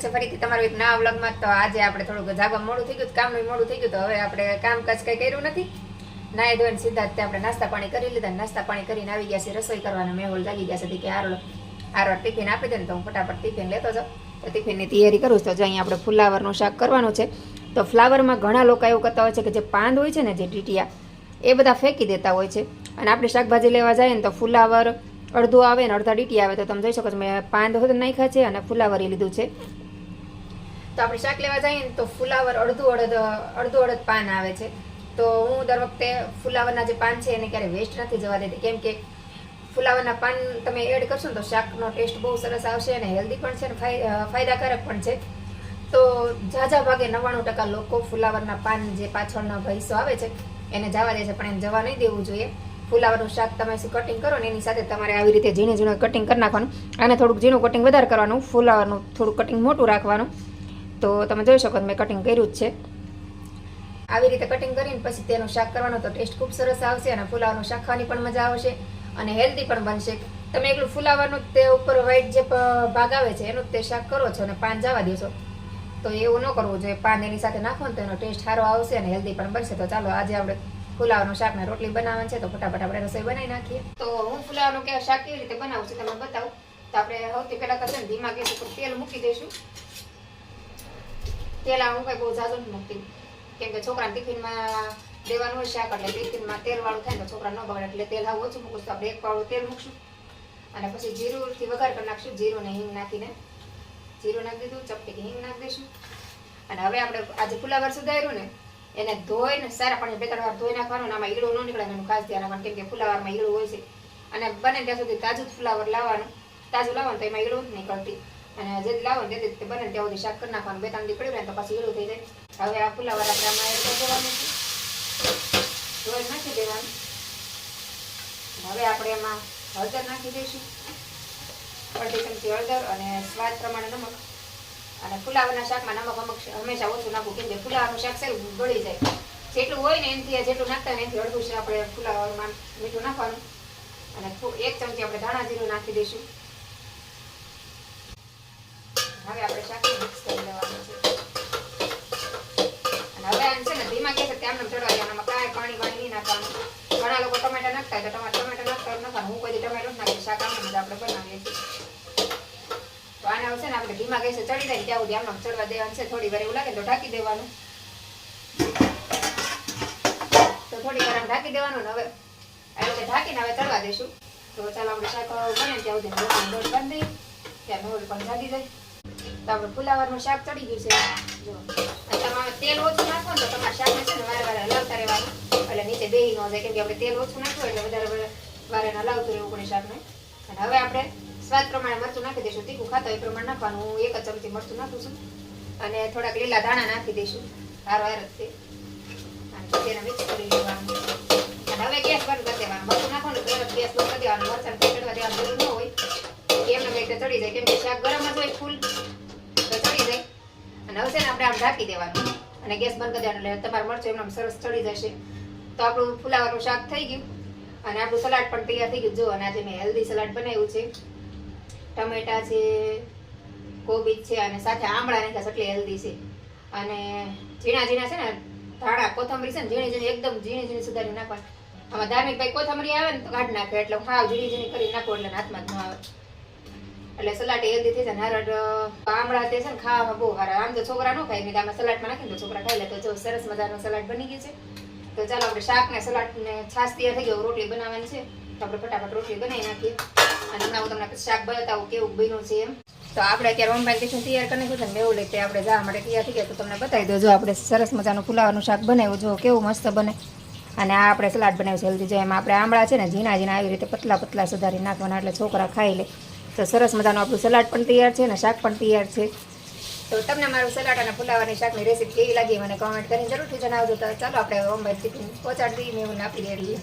સ્વાગત છે ફરીથી તમારું એક નવા વ્લોગમાં। તો આજે આપણે થોડુંક જાગવા મોડું થઈ ગયું, કામનું મોડું થઈ ગયું, તો હવે આપણે કામકાજ કંઈ કર્યું નથી। નાહી ધોઈને સીધા જ આપણે નાસ્તા પાણી કરી લીધા। નાસ્તા પાણી કરીને આવી ગયા છે રસોઈ કરવાના। મેહોલ જાગી ગયા છે કે આરો ટિફિન આપી દે ને તો હું ફટાફટ ટિફિન લેતો જાઉં। તો ટિફિનની તૈયારી કરું તો જો અહીંયા આપણે ફુલાવરનું શાક કરવાનું છે। તો ફ્લાવરમાં ઘણા લોકો એવું કરતા હોય છે કે જે પાંદ હોય છે ને, જે ડીટીયા, એ બધા ફેંકી દેતા હોય છે। અને આપણે શાકભાજી લેવા જઈએ ને તો ફુલાવર અડધું આવે ને અડધા ડીટી આવે। તો તમે જોઈ શકો છો મેં પાંદ નાખ્યા છે અને ફુલાવર લીધું છે। તો આપણે શાક લેવા જઈએ ને તો ફુલાવર અડધું અડધ પાન આવે છે। તો હું દર વખતે ફુલાવરના જે પાન છે એને ક્યારે વેસ્ટ નથી જવા દેતી, કેમ કે ફુલાવરના પાન તમે એડ કરશો ને તો શાકનો ટેસ્ટ બહુ સરસ આવશે અને હેલ્ધી પણ છે અને ફાયદાકારક પણ છે। તો ઝાઝા ભાગે 99% લોકો ફુલાવરના પાન જે પાછળનો ભૈસો આવે છે એને જવા દે છે, પણ એને જવા નહીં દેવું જોઈએ। ફુલાવરનું શાક તમે કટિંગ કરો ને એની સાથે તમારે આવી રીતે ઝીણે ઝીણું કટિંગ કરી નાખવાનું। અને થોડુંક ઝીણું કટિંગ વધારે કરવાનું, ફુલાવરનું થોડું કટિંગ મોટું રાખવાનું। તો તમે જોઈ શકો મેં કટિંગ કર્યું જ છે। આવી રીતે કટિંગ કરીને પછી તેનું શાક કરવાનું તો ટેસ્ટ ખૂબ સરસ આવશે અને ફુલાવરનું શાક ખાવાની પણ મજા આવશે અને હેલ્ધી પણ બનશે। તમે એકલું ફુલાવરનું તે ઉપર વ્હાઈટ જે ભાગ આવે છે એનું તે શાક કરો છો અને પાન જવા દેશો તો એવું ન કરવું જોઈએ। પાન એની સાથે નાખો ને તો એનો ટેસ્ટ સારો આવશે અને હેલ્ધી પણ બનશે। તો ચાલો આજે આપણે ફુલાવરનું શાક ને રોટલી બનાવવાની છે, તો ફટાફટ આપણે રસોઈ બનાવી નાખીએ। તો હું ફુલાવરનું કે શાક કેવી રીતે બનાવું છું તમને બતાવું। તો આપણે સૌથી પહેલા તો છે ને ધીમા ગેસ ઉપર તેલ મૂકી દઈશું। તેલ હું કઈ બહુ ઝાઝું નથી મૂકતી, કેમ કે છોકરાને ટિફિનમાં દેવાનું હોય શાક, એટલે ટિફિનમાં તેલ વાળું થાય ને તો છોકરા ન બગડે, એટલે તેલ આવું ઓછું મૂકું। તો આપણે એક પાવડું તેલ મૂકશું અને પછી જીરુંથી વઘાર કરી નાખશું। જીરું ને હિંગ નાખીને જીરું નાખી દીધું, ચપટી હિંગ નાખી દઈશું। અને હવે આપણે આજે ફુલાવર સુધાર્યું ને એને ધોઈને સારા પાણી 2-3 વાર ધોઈ નાખવાનું। આમાં ઈળું ન નીકળે એનું ખાસ ધ્યાન રાખવાનું, કેમ કે ફુલાવરમાં ઈળું હોય છે અને બને ત્યાં સુધી તાજું જ ફુલાવર લાવવાનું। તાજું લાવવાનું તો એમાં ઈળું જ નીકળતી, અને જે લાવો ને તે બને ત્યાં સુધી શાક કરી નાખવાનું। 2-3 દી પડ્યું ને તો પછી ઈળું થઈ જાય। હવે આ ફુલાવર આપણે આમાં એડ કરી દેવાનું છે, ધોઈ નાખી દેવાનું। હવે આપણે એમાં હળદર નાખી દઈશું, 1/2 ચમચી હળદર અને સ્વાદ પ્રમાણે નમક। અને ફુલાવરના શાકમાં નમક હંમેશા ઓછું નાખવું, કેમ કે ફુલાવરનું શાક છે ગળી જાય। જેટલું હોય ને એનાથી જેટલું નાખતા હોય એનાથી અડધું છે આપણે ફુલાવરમાં મીઠું નાખવાનું। અને 1 ચમચી આપણે ધાણા જીરું નાખી દઈશું। હવે આપણે શાક મિક્સ કરી લેવાનું છે અને હવે આને છે ને ધીમા ગેસે આમને ચડવા દેવાનું। આમાં કાંઈ પાણી નહીં નાખવાનું। ઘણા લોકો ટમેટા નાખતા હોય તો ટમેટા નાખતા નખાવાનું, હું કોઈ ટમેટો જ નાખી, શાક આમને જ આપણે બનાવીએ છીએ। તો આને છે ને આપણે ધીમા ગેસે ચડી જાય ત્યાં સુધી આમને ચડવા દેવાનું છે। થોડી વાર એવું લાગે તો ઢાંકી દેવાનું। તો થોડી વાર ઢાંકી દેવાનું ને હવે આ રીતે ઢાંકીને હવે ચડવા દઈશું। તો ચાલો આપણે શાક બને ત્યાં સુધી રોટલી લોટ બાંધી દઈએ, ત્યાં મેહોલ પણ જાગી જાય। તો આપણે ફુલાવરનું શાક ચડી ગયું છે જો। અને તમે તેલ ઓછું નાખો ને તો તમારા શાકને છે ને વારે વારે હલાવતા રહેવાનું, એટલે નીચે બેસી ન જાય, કેમ કે આપણે તેલ ઓછું નાખ્યું એટલે વધારે વારે હલાવતું રહેવું પડે શાકને। અને હવે આપણે સ્વાદ પ્રમાણે મરચું નાખી દઈશું, તીખું ખાતા હોય એ પ્રમાણે નાખવાનું। હું 1 જ ચમચી મરચું નાખું છું અને થોડાક લીલા ધાણા નાખી દઈશું હારો હાર જ અને પછી એને મિક્સ કરી લેવાનું। અને હવે ગેસ બંધ કરી દેવાનું। મરચું નાખો ને તો ગેસ બંધ કરી દેવાનું, મરચાં ચડવા દેવાનું જરૂર ન હોય, એમને કંઈક ચડી જાય, કેમ કે શાક ગરમ જ હોય ફૂલ તો ચડી જાય। અને હવે છે ને આપણે આમ ઢાંકી દેવાનું અને ગેસ બંધ કરી દેવાનું, એટલે તમારું મરચું એમને સરસ ચડી જશે। તો આપણું ફુલાવરનું શાક થઈ ગયું અને આપણું સલાડ પણ તૈયાર થઈ ગયું જો। અને આજે મેં હેલ્ધી સલાડ બનાવ્યું છે, ટમેટા છે, કોબીજ છે અને સાથે આંબળા નાખ્યા, એટલે હેલ્ધી છે। અને ઝીણા ઝીણા છે ને ધાણા કોથમરી છે ને ઝીણી એકદમ ઝીણી સુધારી નાખવાની। આમાં ધાર્મિક ભાઈ કોથમરી આવે ને તો કાઢી નાખે, એટલે હું હાવ ઝીણી કરી નાખું એટલે હાથમાં જ ન આવે, એટલે સલાડ હેલ્ધી થઈ જાય। નારળ આંબળા તે છે ને ખાવામાં બહુ સારા, આમ તો છોકરા ન ખાય, મેં આમાં સલાડમાં નાખીને તો છોકરા ખાઈ લે। તો જો સરસ મજાનું સલાડ બની ગયું છે। તો ચાલો આપણે શાક ને સલાડ ને છાશ તૈયાર થઈ ગયો, રોટલી બનાવવાની છે તો આપણે ફટાફટ રોટલી બનાવી નાખીએ અને હમણાં હું તમને શાક બતાવું કેવું બન્યું છે એમ। તો આપણે અત્યારે ઓનલાઈન ટિફિન તૈયાર કરી નાખ્યું છે ને મેં લઈ આપણે જવા માટે તૈયાર થઈ ગયા। તો તમને બતાવી દો, જો આપણે સરસ મજાનું ફુલાવરનું શાક બનાવ્યું, જો કેવું મસ્ત બને। અને આ આપણે સલાડ બનાવ્યું છે હેલ્ધી, જો એમાં આપણે આંબળા છે ને ઝીણા આવી રીતે પતલા સુધારી નાખવાના, એટલે છોકરા ખાઈ લે। તો સરસ મજાનું આપણું સલાડ પણ તૈયાર છે અને શાક પણ તૈયાર છે। તો તમને મારું સલાડ અને ફુલાવરની શાકની રેસીપી કેવી લાગી મને કોમેન્ટ કરીને જરૂરથી જણાવજો। તો ચાલો આપણે ઓનલાઈન ટિફિન પહોંચાડી દઈએ, મેં આપી દેવી।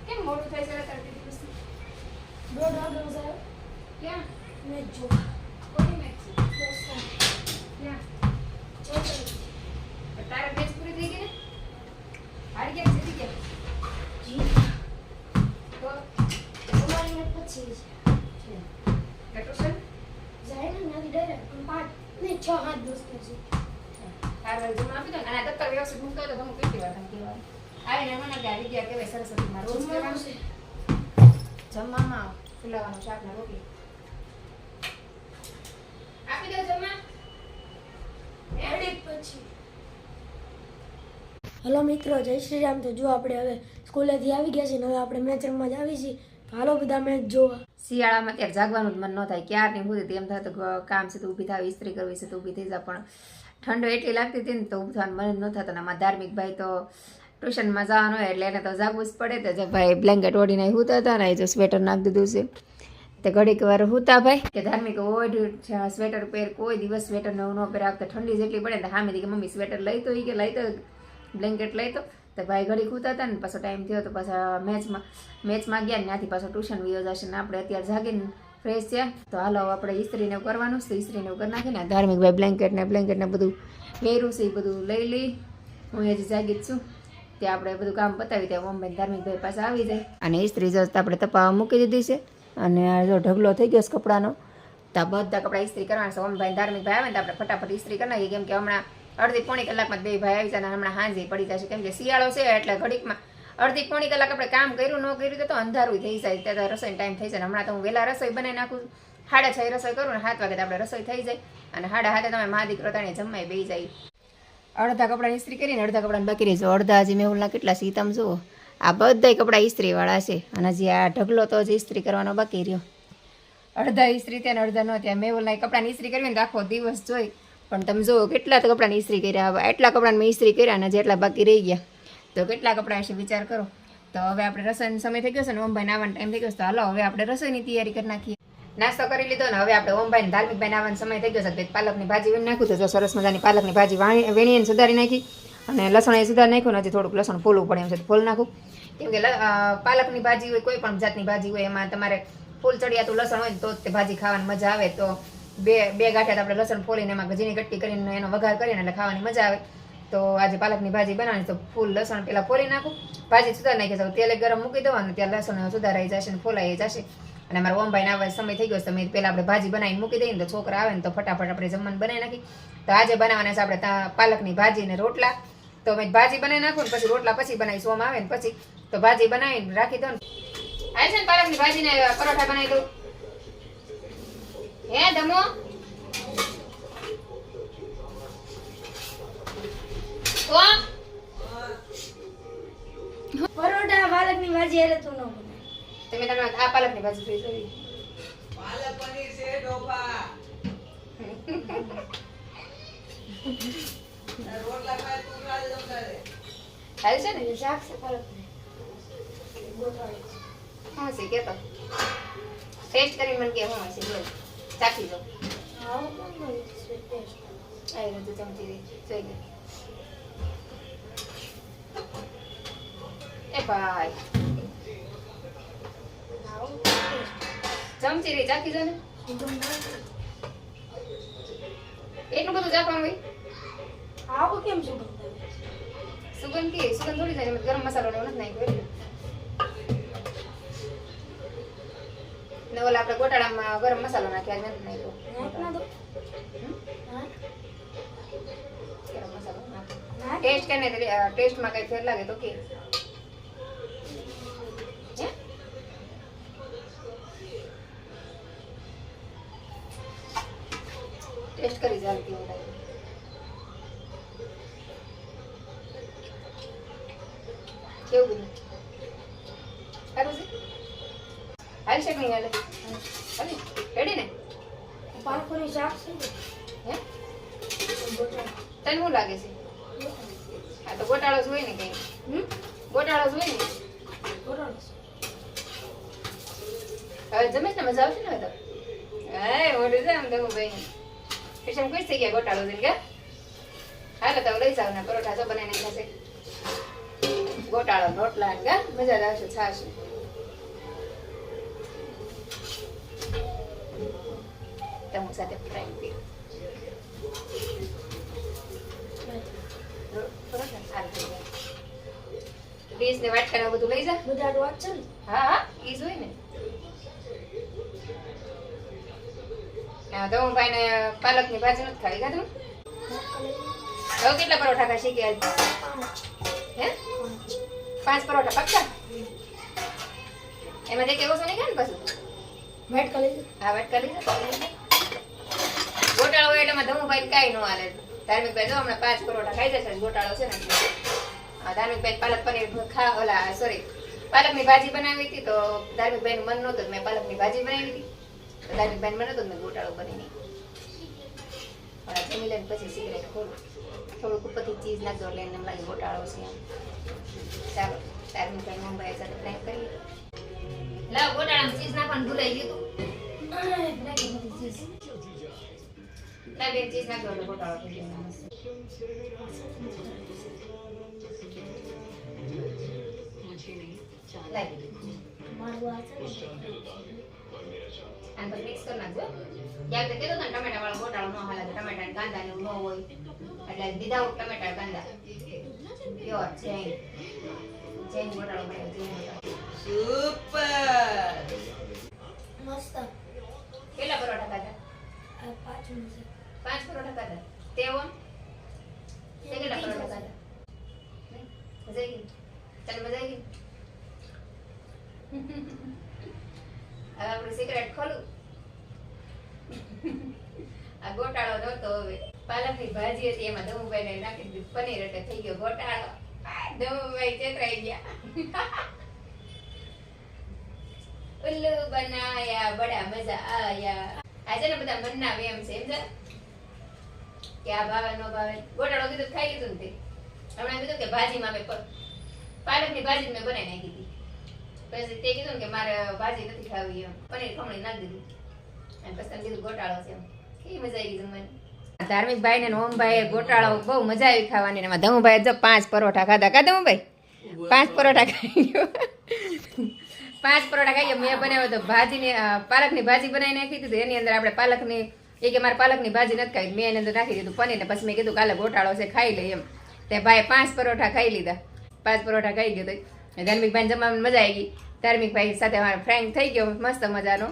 કેમ મોડું થાય છે અત્યારે? ક્યાં મેચ જો કોની મેચ છે? ક્યાં તારે મેચ પૂરી થઈ ગઈ ને? હારી ગયા જીતી ગયા? જી તો 6-7 દોસ્તો છે. હારવાર જમવા આપી દો ને. અને આ દફતર વ્યવસ્થિત મૂકતો હોય તો તમે કેટલી વાર તમે કહેવાય. આવીને મને કે આ વિદ્યા કહેવાય સરસ્વતીમાં રોજ કહેવાનું છે. જમવામાં ફુલાવાનું શાક ને રોટલી. આપી દો જમવા. એડિટ પછી. હલો મિત્રો, જય શ્રી રામ. તો જો આપણે હવે સ્કૂલેથી આવી ગયા છીએ ને હવે આપણે મેચ રમવા જ આવી છીએ. તો હાલો બધા મેચ જોવા. શિયાળામાં ત્યારે જાગવાનું જ મન ન થાય. ક્યારની સુધી એમ થતું કે કામ છે તો ઊભી થાવ, ઇસ્ત્રી કરવી છે તો ઊભી થઈ જા. પણ ઠંડો એટલી લાગતી હતી ને તો ઊભું થવાનું મન જ ન થતું. આમાં ધાર્મિક ભાઈ તો ટ્યુશનમાં જવાનું હોય એટલે એને તો જાગવું જ પડે. તો જે ભાઈ બ્લેન્કેટ ઓઢીને સૂતા હતા ને એ જો સ્વેટર નાખી દીધું છે. તે ઘડીક વાર સૂતા ભાઈ કે ધાર્મિક ઓઢ સ્વેટર પહેર, કોઈ દિવસ સ્વેટર નવું ન પહેર. આવતા ઠંડી જેટલી પડે ને સામેથી કે મમ્મી સ્વેટર લઈ તો કે લઈ તો બ્લેન્કેટ લઈ તો ભાઈ ઘડી સૂતા હતા ને પાછો ટાઈમ થયો તો પાછા મેચમાં ગયા ને ત્યાંથી પાછો ટ્યુશન વયો જશે ને આપણે અત્યારે જાગીને ફ્રેશ થયા. તો હાલો આપણે ઇસ્ત્રીને કરવાનું છે. ઇસ્ત્રીને કરી નાખીને ધાર્મિકભાઈ બ્લેન્કેટને બધું વેરું છે એ બધું લઈ લઈ. હું હજી જાગી જ છું. ત્યાં આપણે બધું કામ પતાવી ત્યાં મમ્મી ધાર્મિકભાઈ પાસે આવી જાય. અને ઇસ્ત્રી જસ્ટ આપણે તપાવવા મૂકી દીધી છે. અને આ જો ઢગલો થઈ ગયો છે કપડાનો. તો આ બધા કપડાં ઇસ્ત્રી કરવાના છે. મમ્મીભાઈ ધાર્મિકભાઈ આવે ને તો આપણે ફટાફટ ઇસ્ત્રી કરી નાખીએ. કેમ કે હમણાં અડધી પોણી કલાકમાં બે ભાઈ આવી જાય. હમણાં હાંજે પડી જશે. કેમ કે શિયાળો છે એટલે ઘડીકમાં અડધી પોણી કલાક આપણે કામ કર્યું ન કર્યું તો અંધારું થઈ જાય. ત્યાં રસોઈ ટાઈમ થઈ જાય. હમણાં તો હું વહેલા રસોઈ બનાવી નાખું. 6:30 રસોઈ કરું ને 7 વાગે આપણે રસોઈ થઈ જાય. અને 7:30 તમે મા દીકરો તાણે જમાઈ બેસી જાય. અડધા કપડાં ઇસ્ત્રી કરીને અડધા કપડાને બાકી રહી. અડધા હજી મેહુલના કેટલા છે તમે જુઓ. આ બધાય કપડાં ઇસ્ત્રીવાળા છે. અને હજી આ ઢગલો તો જ ઇસ્ત્રી કરવાનો બાકી રહ્યો. અડધા ઇસ્ત્રી ત્યાં અડધા ન ત્યાં. મેહુલના કપડાની ઇસ્ત્રી કરવી ને તો આખો દિવસ જોઈ. પણ તમે જુઓ કેટલા તો કપડાની ઇસ્ત્રી કર્યા. હવે એટલા કપડાને મેં ઇસ્ત્રી કર્યા અને જેટલા બાકી રહી ગયા તો કેટલા કપડાં વિશે વિચાર કરો. તો હવે આપણે રસોઈનો સમય થઈ ગયો છે ને ઓમભાઈ આવવાનો ટાઈમ થઈ ગયો છે. તો હાલો હવે આપણે રસોઈની તૈયારી કરી નાખીએ. નાસ્તો કરી લીધો ને હવે આપણે ઓમભાઈ ધાર્મિકભાઈ આવવાનો સમય થઈ ગયો છે. પાલકની ભાજી વીણી નાખું તો સરસ મજાની પાલકની ભાજી વીણીને સુધારી નાખી. અને લસણ એ સુધારી નાખ્યું ને હજી થોડુંક લસણ ફોલવું પડે એમ છે ફોલ નાખું. કેમ કે પાલકની ભાજી હોય કોઈ પણ જાતની ભાજી હોય એમાં તમારે ફૂલ ચડિયાતું લસણ હોય ને તો જ તે ભાજી ખાવાની મજા આવે. તો બે ગાંઠિયા આપણે લસણ ફોલીને એમાં ઝીણી કટકી કરીને એનો વઘાર કરીને એટલે ખાવાની મજા આવે. તો આજે પાલકની ભાજી બનાવવાની તો ફૂલ લસણ પેલા ફોલી નાખું. ભાજી સુધારી નાખી જાવ. તેલ ગરમ મૂકી દેવાનું ત્યાં લસણ સુધારાઈ જશે ને ફોલાઈ જશે. અને અમારા ઓમભાઈને આવવા સમય થઈ ગયો છે. તમે પહેલાં આપણે ભાજી બનાવીને મૂકી દઈએ ને તો છોકરા આવે ને તો ફટાફટ આપણે જમવાનું બનાવી નાખી. તો આજે બનાવવાના છે આપણે પાલકની ભાજી ને રોટલા. તો મેં ભાજી બનાવી નાખું ને પછી રોટલા પછી બનાવી. સોમ આવે ને પછી તો ભાજી બનાવીને રાખી દો ને. આવે છે ને પાલકની ભાજીને પરોઠા બનાવી દઉં. હે દમો પરોઠા પાલકની ભાજી અરે તું ન બનાય. તમે આ પાલકની ભાજી જોઈ જોઈ. પાલક પનીર છે ડોફા. રોટલા ખાય તું રાજ જમતારે. હાલ છે ને શાક છે પાલકની. ગોઠવાડી છે. હા છે કે તો ટેસ્ટ કરીને મને કે હું છે બોલ ચાખી જો. આવો કોણ બોલે છે ટેસ્ટ. આઈ રહ્યું તું ચમચી જોઈ લે. એ ભાઈ આવો ટેસ્ટ. ચમચી રે ચાખી જો ને. એટલું બધું ચાખવાનું હોય. આવો કેમ સુગંધ આવે? સુગંધ કે સુગંધ થોડી જાય. ગરમ મસાલો ને એવું નથી નાખ્યો એટલે. ને ઓલા આપણે ગોટાળામાં ગરમ મસાલો નાખ્યા નથી નાખ્યો. નાખના દો. ગરમ મસાલો નાખ. નાખ. ટેસ્ટ કરીને ટેસ્ટમાં કઈ ફેર લાગે તો કે હે? ટેસ્ટ કરી જાલતી હું લાગે. કેવું બન્યું? સારું છે? હાલી શકે નહીં હાલે? હાલી? રેડી ને? પાલકોની શાક છે ને? હે? ગોઠવાડી. તને શું લાગે છે? આ તો ગોટાળો જ હોય ને કઈ. ગોટાળો જ હોય ને. ગોઠવાડી છે. હવે જમે ને મજા આવશે ને હવે તો. હા મોટું છે આમ તો ભાઈ. પછી ખુશ થઈ ગયા ગોટાળો છે કે? હાલો તો લઈ જાવ ને પરોઠા જો બનાવીને ખાશે. ગોટાળો રોટલા ને મજા જ આવશે છાશ. તમુ સાથે ફ્રાય કરી. પરોઠા સારું થઈ ગયા. ડીશ ને વાટકા ને બધું લઈ જા. બધા વાત છે ને? હા હા ઈ જોઈ ને. ધમુભાઈને પાલકની ભાજી નથી ખાવી ખાધું હવે કેટલા પરોઠા ખાઈ શીખ્યા હે 5 પરોઠા પક્કા એમાં જે કેવો નહીં ખાય ને પાછું વેટ કરી હા વેટ કરી ગોટાળો હોય એટલે ધમુભાઈ કાંઈ ન હાલે ધાર્મિકભાઈ જો હમણાં 5 પરોઠા ખાઈ જશે ગોટાળો છે ને ધાર્મિકભાઈ પાલક પનીર પાલકની ભાજી બનાવી હતી તો ધાર્મિકભાઈ નું મન નહોતું મેં પાલકની ભાજી બનાવી હતી તો ધાર્મિકભાઈ મન નહોતું મેં ગોટાળો બનાવી જમી લઈને પછી સિગરેટ ખોલું થોડુંક ઉપરથી ચીઝ નાખજો એટલે એમ લાગે ગોટાળો છે એમ ચાલો ધાર્મિકભાઈ મમ્મી સાથે પ્રેન્ક કરીએ લાવ ગોટાળામાં ચીઝ નાખવાનું ભૂલાઈ ગયું ના બેન ચીઝ નાખજો એટલે ગોટાળો થઈ ગયો લાગી અને પછી મિક્સ કરી નાખજો યાદ તો કીધું ને ટમેટા વાળો ગોટાળો ન હાલે ટમેટા ને કાંદા ને ન હોય એટલે વિધાઉટ ટમેટા કાંદા પ્યોર જૈન ગોટાળો બનાવ્યો જૈન ગોટાળો સુપર મસ્ત કેટલા પરોઠા ખાધા 5 મિનિટ 5 પરોઠા ખાધા તેવો તે કેટલા પરોઠા ખાધા મજા આવી ચાલ મજા આવી હવે આપણે સિગરેટ ખોલું આ ગોટાળો નહોતો હવે પાલકની ભાજી હતી એમાં ધમુભાઈ ને નાખી દીધું પનીર એટલે થઈ ગયો ગોટાળો ધમુભાઈ ચેતરાઈ ગયા ઉલ્લુ બનાયા બડા મજા આયા આજે ને બધા મનના વેમ છે સમજા કે આ ભાવે નો ભાવે ગોટાળો કીધું ખાઈ લીધું ને તે હમણાં કીધું કે ભાજીમાં મેં પાલકની ભાજી મેં બનાવી નાખી હતી પછી તે કીધું કે મારે ભાજી નથી ખાવી એમ પનીર ખમણી નાખી દીધું અને પછી કીધું ગોટાળો છે એમ કેવી મજા આવી જમવાની ધાર્મિક ભાઈ ને ઓમભાઈ ગોટાળો બહુ મજા આવી ખાવાની એમાં ધમુભાઈ જો 5 પરોઠા ખાધા કા ધમુભાઈ 5 પરોઠા ખાઈ ગયો 5 પરોઠા ખાઈ ગયો મેં બનાવ્યો તો ભાજીને પાલકની ભાજી બનાવી નાખી હતી એની અંદર આપણે પાલકની એ કે મારે પાલકની ભાજી નથી ખાવી મેં એની અંદર નાખી દીધું પનીર ને પછી મેં કીધું કાલે ગોટાળો છે ખાઈ લઈએ એમ તે ભાઈ 5 પરોઠા ખાઈ લીધા 5 પરોઠા ખાઈ ગયો તો ધાર્મિકભાઈ જમવાની મજા આવી ગઈ ધાર્મિકભાઈ સાથે અમારો ફ્રેન્ક થઈ ગયો મસ્ત મજાનો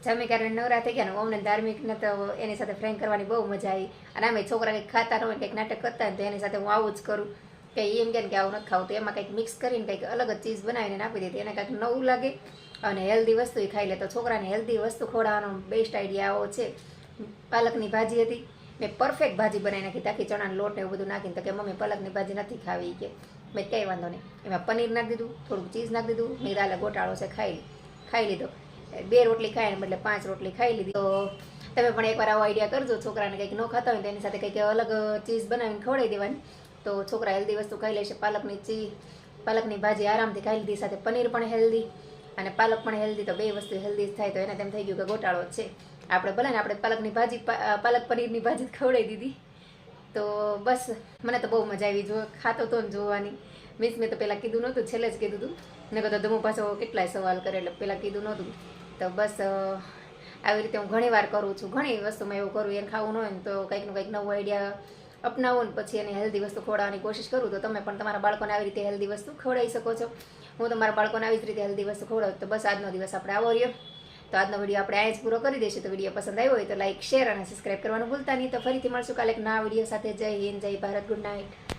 જમી કરીને નવરા થઈ ગયા ને અમને ધાર્મિકને તો એની સાથે ફ્રેન્ક કરવાની બહુ મજા આવી અને અમે છોકરા કંઈક ખાતા ન હોય કંઈક નાટક કરતા હોય તો એની સાથે હું આવું જ કરું કે એમ કે આવું નથી ખાવું તો એમાં કંઈક મિક્સ કરીને કંઈક અલગ જ ચીઝ બનાવીને આપી દીધી એને કંઈક નવું લાગે અને હેલ્ધી વસ્તુ ખાઈ લે તો છોકરાને હેલ્ધી વસ્તુ ખવડાવવાનો બેસ્ટ આઈડિયા આવો છે પાલકની ભાજી હતી મેં પરફેક્ટ ભાજી બનાવી નાખી તાકી ચણાનો લોટ ને એવું બધું નાખીને તો કે મમ્મી પાલકની ભાજી નથી ખાવી કે મેં કંઈ વાંધો નહીં એમાં પનીર નાખી દીધું થોડુંક ચીઝ નાખી દીધું મેં દાલે ગોટાળો છે ખાઈ લીધો 2 રોટલી ખાઈને બદલે 5 રોટલી ખાઈ લીધી તો તમે પણ એકવાર આવો આઈડિયા કરજો છોકરાને કંઈક ન ખાતા હોય તો એની સાથે કંઈક અલગ ચીઝ બનાવીને ખવડાવી દેવાની તો છોકરા હેલ્ધી વસ્તુ ખાઈ લેશે પાલકની ભાજી આરામથી ખાઈ લીધી સાથે પનીર પણ હેલ્ધી અને પાલક પણ હેલ્ધી તો બે વસ્તુ હેલ્ધી થાય તો એને તેમ થઈ ગયું કે ગોટાળો જ છે આપણે ભલે ને આપણે પાલક પનીરની ભાજી ખવડાવી દીધી તો બસ મને તો બહુ મજા આવી જો ખાતો તો ને જોવાની મીન્સ મેં તો પહેલાં કીધું નહોતું છેલ્લે જ કીધું હતું ને કહેતો ધમુ પાછો કેટલાય સવાલ કરે એટલે પહેલાં કીધું નહોતું તો બસ આવી રીતે હું ઘણી વાર કરું છું ઘણી વસ્તુમાં એવું કરું એને ખાવું ન હોય ને તો કંઈક નવું આઈડિયા અપનાવું ને પછી એને હેલ્ધી વસ્તુ ખવડાવવાની કોશિશ કરું તો તમે પણ તમારા બાળકોને આવી રીતે હેલ્ધી વસ્તુ ખવડાવી શકો છો હું તમારા બાળકોને આવી જ રીતે હેલ્ધી વસ્તુ ખવડાવું તો બસ આજનો દિવસ આપણે આવો રહ્યો તો આજનો વિડીયો આપણે અહીં જ પૂરો કરી દઈશું તો વિડીયો પસંદ આવ્યો હોય તો લાઈક શેર અને સબસ્ક્રાઈબ કરવાનું ભૂલતા નહીં તો ફરીથી મળશું કાલે એક નવા વિડીયો સાથે જય હિન્દ જય ભારત ગુડ નાઇટ